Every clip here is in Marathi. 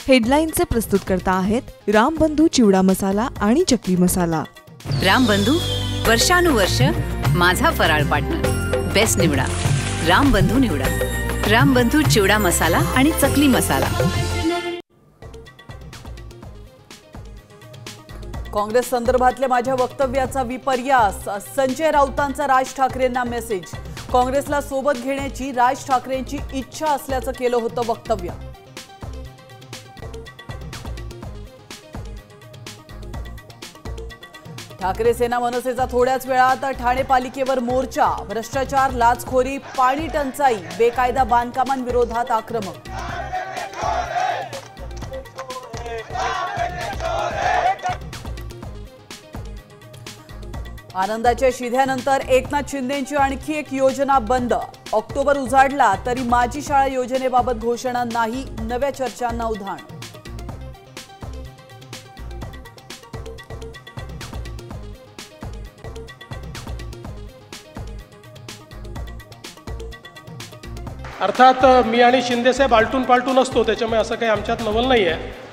हेडलाईनचे प्रस्तुतकर्ता आहेत रामबंधू चिवडा मसाला आणि चकली मसाला। रामबंधू वर्षानुवर्ष माझा फराळ पार्टनर। बेस्ट निवडा, रामबंधू निवडा। रामबंधू चिवडा मसाला आणि चकली मसाला। काँग्रेस संदर्भातल्या माझ्या वक्तव्याचा विपर्यास, संजय राऊतांचा राज ठाकरेंना मेसेज। काँग्रेसला सोबत घेण्याची राज ठाकरेंची इच्छा असल्याचं केलं होतं वक्तव्य। ठाकरे सेना मनसेचा थोड्याच वेळात ठाणे पालिकेवर मोर्चा। भ्रष्टाचार, लाचखोरी, पाणी टंचाई, बेकायदा बांधकामांविरोधात आक्रमक। आनंदाच्या शिध्यानंतर एकनाथ शिंदेंची आणखी एक योजना बंद। ऑक्टोबर उजाडला तरी माझी शाळा योजनेबाबत घोषणा नाही, नव्या चर्चांना उधाण। अर्थात मी आणि शिंदे साहेब आलटून पालटून असतो, त्याच्यामुळे असं काही आमच्यात नवल नाही आहे।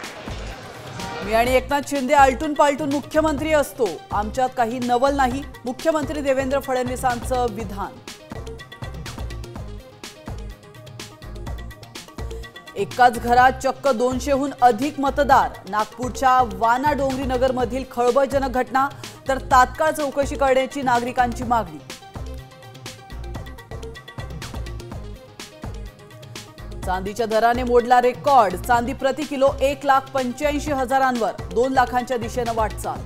मी आणि एकनाथ शिंदे आलटून पालटून मुख्यमंत्री असतो, आमच्यात काही नवल नाही, मुख्यमंत्री देवेंद्र फडणवीसांचं विधान। एकाच घरात चक्क 200हून अधिक मतदार। नागपूरच्या वाना डोंगरी नगरमधील खळबळजनक घटना, तर तात्काळ चौकशी करण्याची नागरिकांची मागणी। चांदीच्या दराने मोडला रेकॉर्ड। चांदी प्रति किलो 1,85,000वर, 2 लाखांच्या दिशेने वाटचाल।